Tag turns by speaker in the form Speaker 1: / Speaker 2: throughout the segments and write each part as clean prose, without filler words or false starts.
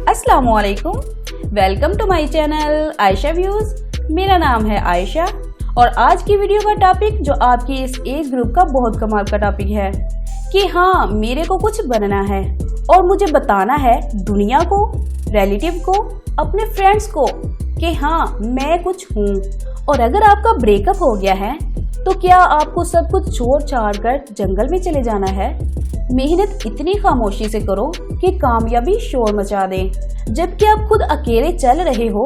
Speaker 1: अस्सलामुअलैकुम, welcome to my channel Ayesha views. मेरा नाम है आयशा और आज की वीडियो का टॉपिक जो आपकी इस एज ग्रुप का बहुत कमाल का टॉपिक है कि हाँ, मेरे को कुछ बनना है और मुझे बताना है दुनिया को, रिलेटिव को, अपने फ्रेंड्स को कि हाँ मैं कुछ हूँ। और अगर आपका ब्रेकअप हो गया है तो क्या आपको सब कुछ छोड़ छाड़ कर जंगल में चले जाना है? मेहनत इतनी खामोशी से करो कि कामयाबी शोर मचा दे। जबकि आप खुद अकेले चल रहे हो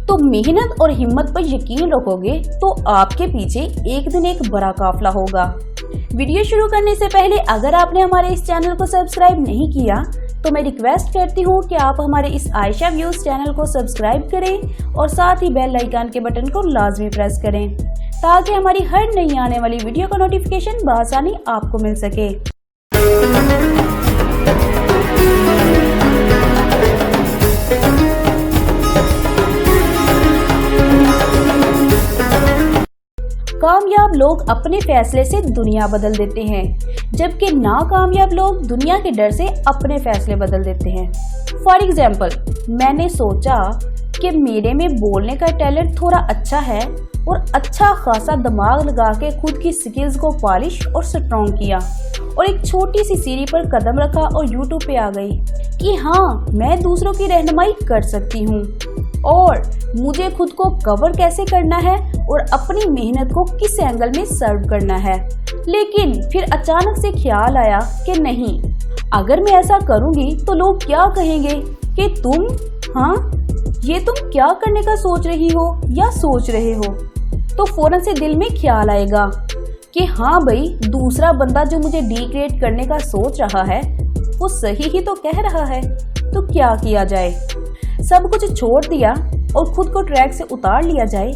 Speaker 1: तो मेहनत और हिम्मत पर यकीन रखोगे तो आपके पीछे एक दिन एक बड़ा काफिला होगा। वीडियो शुरू करने से पहले अगर आपने हमारे इस चैनल को सब्सक्राइब नहीं किया तो मैं रिक्वेस्ट करती हूँ कि आप हमारे इस आयशा व्यूज चैनल को सब्सक्राइब करें और साथ ही बेल आइकन के बटन को लाजमी प्रेस करें ताकि हमारी हर नई आने वाली वीडियो का नोटिफिकेशन बआसानी आपको मिल सके। कामयाब लोग अपने फैसले से दुनिया बदल देते हैं, जबकि नाकामयाब लोग दुनिया के डर से अपने फैसले बदल देते हैं। फॉर एग्जाम्पल, मैंने सोचा कि मेरे में बोलने का टैलेंट थोड़ा अच्छा है और अच्छा खासा दिमाग लगा के खुद की स्किल्स को पॉलिश और स्ट्रॉन्ग किया और एक छोटी सी सीढ़ी पर कदम रखा और यूट्यूब पे आ गई कि हाँ, मैं दूसरों की रहनुमाई कर सकती हूँ और मुझे खुद को कवर कैसे करना है और अपनी मेहनत को किस एंगल में सर्व करना है। लेकिन फिर अचानक से ख्याल आया कि नहीं, अगर मैं ऐसा करूँगी तो लोग क्या कहेंगे कि ये तुम क्या करने का सोच रही हो या सोच रहे हो। तो फौरन से दिल में ख्याल आएगा कि हाँ भाई, दूसरा बंदा जो मुझे डिग्रेड करने का सोच रहा है वो सही ही तो कह रहा है, तो क्या किया जाए? सब कुछ छोड़ दिया और खुद को ट्रैक से उतार लिया जाए,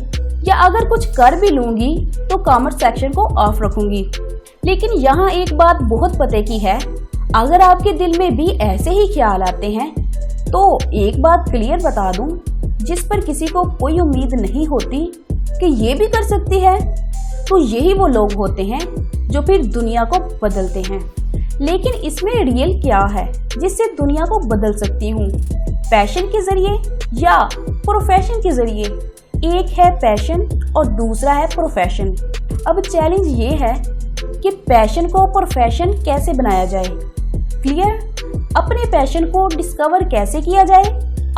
Speaker 1: या अगर कुछ कर भी लूंगी तो कमेंट सेक्शन को ऑफ रखूंगी। लेकिन यहाँ एक बात बहुत पते की है, अगर आपके दिल में भी ऐसे ही ख्याल आते हैं तो एक बात क्लियर बता दूं, जिस पर किसी को कोई उम्मीद नहीं होती कि ये भी कर सकती है, तो यही वो लोग होते हैं जो फिर दुनिया को बदलते हैं। लेकिन इसमें रियल क्या है जिससे दुनिया को बदल सकती हूँ? पैशन के जरिए या प्रोफेशन के जरिए? एक है पैशन और दूसरा है प्रोफेशन। अब चैलेंज ये है कि पैशन को प्रोफेशन कैसे बनाया जाए। क्लियर? अपने पैशन को डिस्कवर कैसे किया जाए,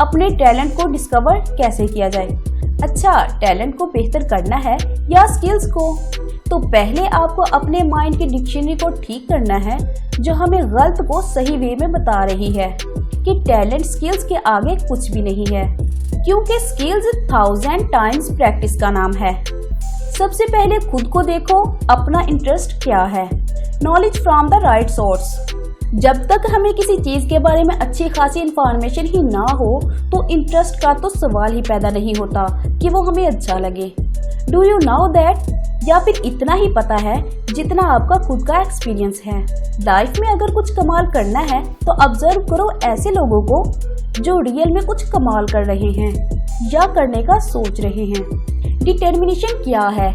Speaker 1: अपने टैलेंट को डिस्कवर कैसे किया जाए। अच्छा, टैलेंट को बेहतर करना है या स्किल्स को? तो पहले आपको अपने माइंड की डिक्शनरी को ठीक करना है जो हमें गलत को सही वे में बता रही है कि टैलेंट स्किल्स के आगे कुछ भी नहीं है, क्योंकि स्किल्स 1000 टाइम्स प्रैक्टिस का नाम है। सबसे पहले खुद को देखो, अपना इंटरेस्ट क्या है। Knowledge from the right source. जब तक हमें किसी चीज के बारे में अच्छी खासी इंफॉर्मेशन ही ना हो तो इंटरेस्ट का तो सवाल ही पैदा नहीं होता कि वो हमें अच्छा लगे। Do you know that? या फिर इतना ही पता है जितना आपका खुद का एक्सपीरियंस है। लाइफ में अगर कुछ कमाल करना है तो ऑब्जर्व करो ऐसे लोगों को जो रियल में कुछ कमाल कर रहे हैं या करने का सोच रहे हैं। डिटर्मिनेशन क्या है?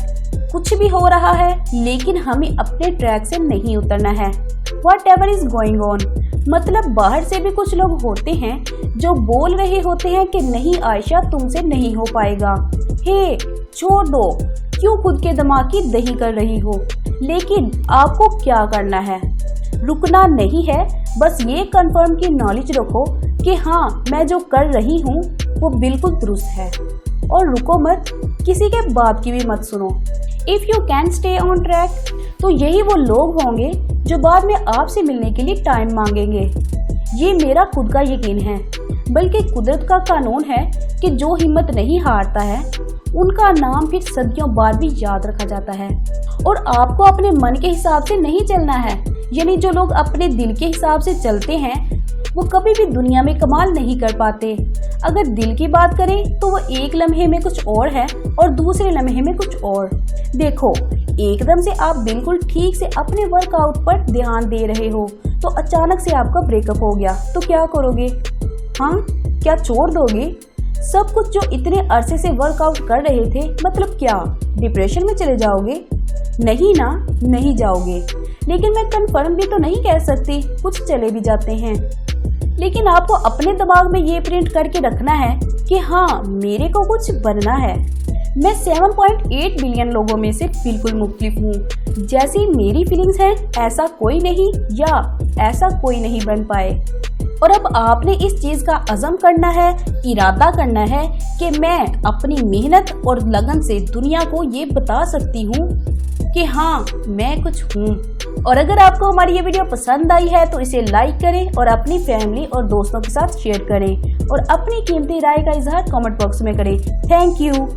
Speaker 1: कुछ भी हो रहा है लेकिन हमें अपने ट्रैक से नहीं उतरना है। Whatever is going on, मतलब बाहर से भी कुछ लोग होते हैं जो बोल रहे होते हैं कि नहीं आयशा, तुमसे नहीं हो पाएगा। हे, छोड़ दो, क्यों खुद के दिमाग की दही कर रही हो? लेकिन आपको क्या करना है? रुकना नहीं है, बस ये कंफर्म की नॉलेज रखो कि हाँ, मैं जो कर रही हूँ वो बिल्कुल दुरुस्त है और रुको मत, किसी के बात की भी मत सुनो। If you can stay on track, तो यही वो लोग होंगे जो बाद में आपसे मिलने के लिए टाइम मांगेंगे। ये मेरा खुद का यकीन है, बल्कि कुदरत का कानून है कि जो हिम्मत नहीं हारता है उनका नाम फिर सदियों बाद भी याद रखा जाता है। और आपको अपने मन के हिसाब से नहीं चलना है, यानी जो लोग अपने दिल के हिसाब से चलते हैं वो कभी भी दुनिया में कमाल नहीं कर पाते। अगर दिल की बात करें तो वो एक लम्हे में कुछ और है और दूसरे लम्हे में कुछ और। देखो, एकदम से आप बिल्कुल ठीक से अपने वर्कआउट पर ध्यान दे रहे हो तो अचानक से आपका ब्रेकअप हो गया तो क्या करोगे? हाँ, क्या छोड़ दोगे सब कुछ जो इतने अरसे से वर्कआउट कर रहे थे? मतलब क्या डिप्रेशन में चले जाओगे? नहीं ना, नहीं जाओगे। लेकिन मैं कंफर्म भी तो नहीं कह सकती, कुछ चले भी जाते हैं। लेकिन आपको अपने दिमाग में ये प्रिंट करके रखना है कि हाँ, मेरे को कुछ बनना है। मैं 7.8 बिलियन लोगों में से बिल्कुल मुख्तलिफ हूँ। जैसी मेरी फीलिंग्स हैं, ऐसा कोई नहीं या ऐसा कोई नहीं बन पाए। और अब आपने इस चीज का अज़म करना है, इरादा करना है कि मैं अपनी मेहनत और लगन से दुनिया को ये बता सकती हूँ कि हाँ, मैं कुछ हूँ। और अगर आपको हमारी ये वीडियो पसंद आई है तो इसे लाइक करें और अपनी फैमिली और दोस्तों के साथ शेयर करें और अपनी कीमती राय का इजहार कमेंट बॉक्स में करें। Thank you.